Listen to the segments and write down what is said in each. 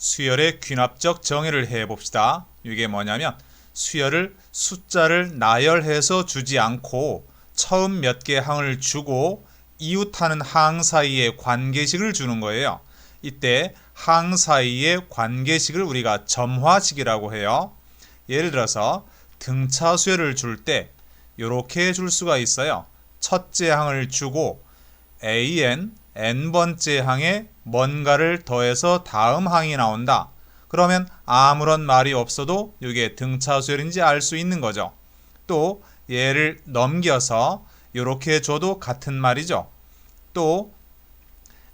수열의 귀납적 정의를 해봅시다. 이게 뭐냐면 수열을 숫자를 나열해서 주지 않고 처음 몇 개 항을 주고 이웃하는 항 사이의 관계식을 주는 거예요. 이때 항 사이의 관계식을 우리가 점화식이라고 해요. 예를 들어서 등차 수열을 줄 때 이렇게 줄 수가 있어요. 첫째 항을 주고 an n번째 항에 뭔가를 더해서 다음 항이 나온다. 그러면 아무런 말이 없어도 이게 등차 수열인지 알 수 있는 거죠. 또 얘를 넘겨서 이렇게 줘도 같은 말이죠. 또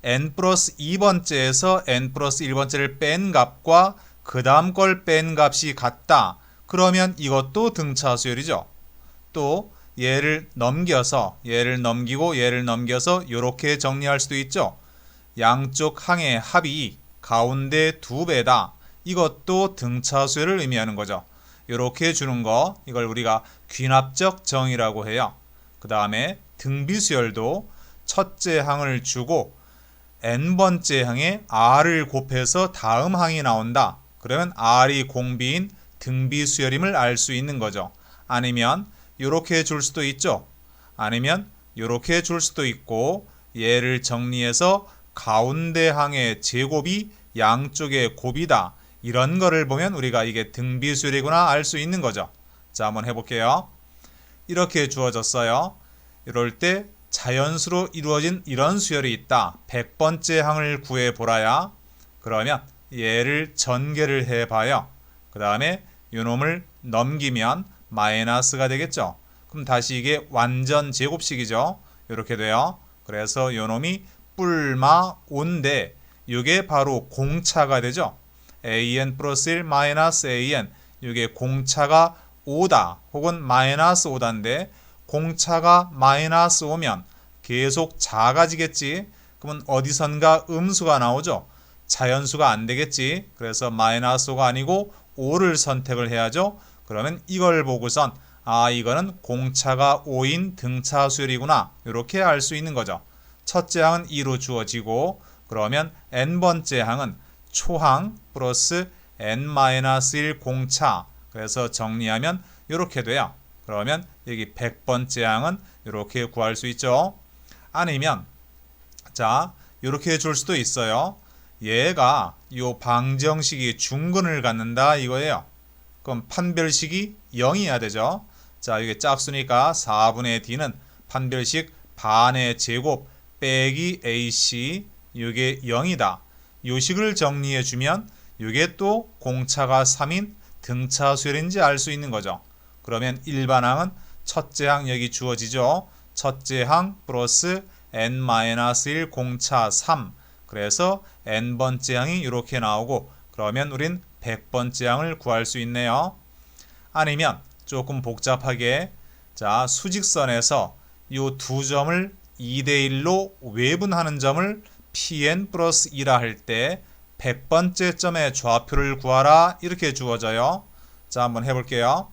n 플러스 2번째에서 n 플러스 1번째를 뺀 값과 그 다음 걸 뺀 값이 같다. 그러면 이것도 등차 수열이죠. 또 얘를 넘기고 얘를 넘겨서 이렇게 정리할 수도 있죠. 양쪽 항의 합이 가운데 2배다. 이것도 등차 수열을 의미하는 거죠. 이렇게 주는 거, 이걸 우리가 귀납적 정의라고 해요. 그 다음에 등비수열도 첫째 항을 주고 n번째 항에 r을 곱해서 다음 항이 나온다. 그러면 r이 공비인 등비수열임을 알 수 있는 거죠. 아니면 이렇게 줄 수도 있죠. 아니면 이렇게 줄 수도 있고 얘를 정리해서 가운데 항의 제곱이 양쪽의 곱이다. 이런 거를 보면 우리가 이게 등비수열이구나 알 수 있는 거죠. 자, 한번 해볼게요. 이렇게 주어졌어요. 이럴 때 자연수로 이루어진 이런 수열이 있다. 100번째 항을 구해보라야. 그러면 얘를 전개를 해봐요. 그 다음에 이놈을 넘기면 마이너스가 되겠죠. 그럼 다시 이게 완전 제곱식이죠. 이렇게 돼요. 그래서 이놈이 뿔마 5인데 이게 바로 공차가 되죠. an 플러스 1 마이너스 an, 이게 공차가 5다 혹은 마이너스 5다인데 공차가 마이너스 5면 계속 작아지겠지. 그러면 어디선가 음수가 나오죠. 자연수가 안 되겠지. 그래서 마이너스 5가 아니고 5를 선택을 해야죠. 그러면 이걸 보고선 이거는 공차가 5인 등차 수열이구나. 이렇게 알 수 있는 거죠. 첫째 항은 2로 주어지고 그러면 n번째 항은 초항 플러스 n-1 공차. 그래서 정리하면 이렇게 돼요. 그러면 여기 100번째 항은 이렇게 구할 수 있죠. 아니면 자, 이렇게 줄 수도 있어요. 얘가 이 방정식이 중근을 갖는다 이거예요. 그럼 판별식이 0이어야 되죠. 자, 이게 짝수니까 4분의 d는 판별식 반의 제곱 빼기 ac, 이게 0이다. 이 식을 정리해 주면 이게 또 공차가 3인 등차 수열인지 알 수 있는 거죠. 그러면 일반항은 첫째 항 여기 주어지죠. 첫째 항 플러스 n-1 공차 3. 그래서 n번째 항이 이렇게 나오고 그러면 우린 100번째 항을 구할 수 있네요. 아니면 조금 복잡하게 자, 수직선에서 이 두 점을 2대1로 외분하는 점을 pn 플러스 2라 할 때 100번째 점의 좌표를 구하라 이렇게 주어져요. 자, 한번 해볼게요.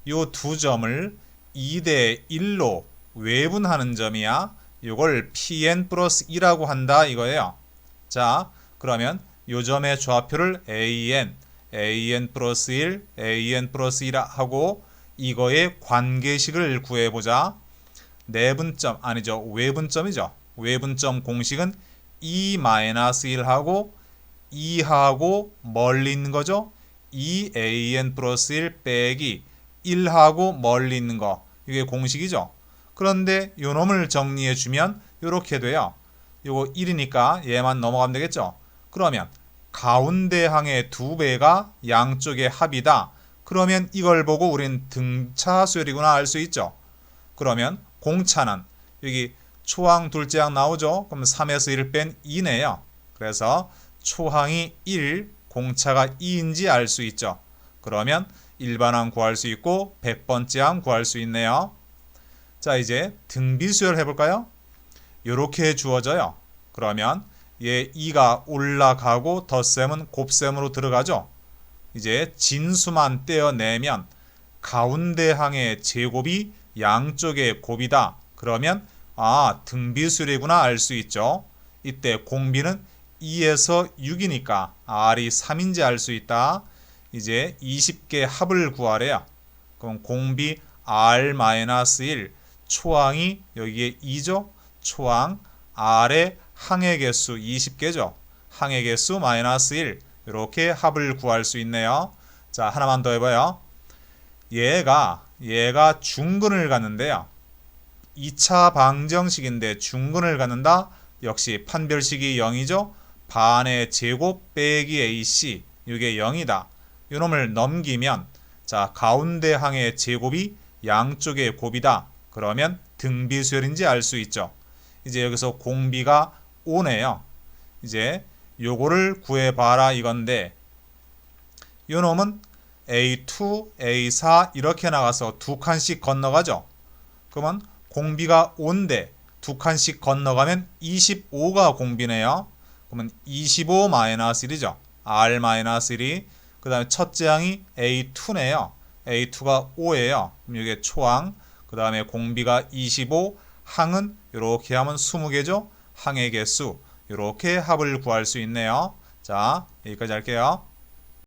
이 두 점을 2대1로 외분하는 점이야. 이걸 pn 플러스 2라고 한다 이거예요. 자, 그러면 이 점의 좌표를 an 플러스 1, an 플러스 2라 하고 이거의 관계식을 구해보자. 내분점 아니죠. 외분점이죠. 외분점 공식은 2-1하고 2하고 멀리 있는 거죠. 2an 플러스 1 빼기 1하고 멀리 있는 거. 이게 공식이죠. 그런데 요 놈을 정리해 주면 이렇게 돼요. 요거 1이니까 얘만 넘어가면 되겠죠. 그러면 가운데 항의 2배가 양쪽의 합이다. 그러면 이걸 보고 우린 등차 수열이구나 알 수 있죠. 그러면 공차는 여기 초항 둘째 항 나오죠. 그럼 3에서 1을 뺀 2네요. 그래서 초항이 1, 공차가 2인지 알 수 있죠. 그러면 일반항 구할 수 있고 100번째 항 구할 수 있네요. 자, 이제 등비수열 해볼까요? 이렇게 주어져요. 그러면 얘 2가 올라가고 덧셈은 곱셈으로 들어가죠. 이제 진수만 떼어내면 가운데 항의 제곱이 양쪽의 곱이다. 그러면 등비수열이구나 알 수 있죠. 이때 공비는 2에서 6이니까 R이 3인지 알 수 있다. 이제 20개 합을 구하래요. 그럼 공비 R-1, 초항이 여기에 2죠. 초항 R의 항의 개수 20개죠. 항의 개수 -1 이렇게 합을 구할 수 있네요. 자, 하나만 더 해봐요. 얘가 중근을 갖는데요. 2차 방정식인데 중근을 갖는다. 역시 판별식이 0이죠. 반의 제곱 빼기 AC 이게 0이다. 이놈을 넘기면 자, 가운데 항의 제곱이 양쪽의 곱이다. 그러면 등비수열인지 알 수 있죠. 이제 여기서 공비가 5네요. 이제 요거를 구해봐라 이건데 요놈은 A2, A4 이렇게 나가서 두 칸씩 건너가죠. 그러면 공비가 5인데 두 칸씩 건너가면 25가 공비네요. 그러면 25-1이죠. R-1이 그 다음에 첫째 항이 A2네요. A2가 5예요. 그럼 이게 초항 그 다음에 공비가 25 항은 이렇게 하면 20개죠. 항의 개수 이렇게 합을 구할 수 있네요. 자, 여기까지 할게요.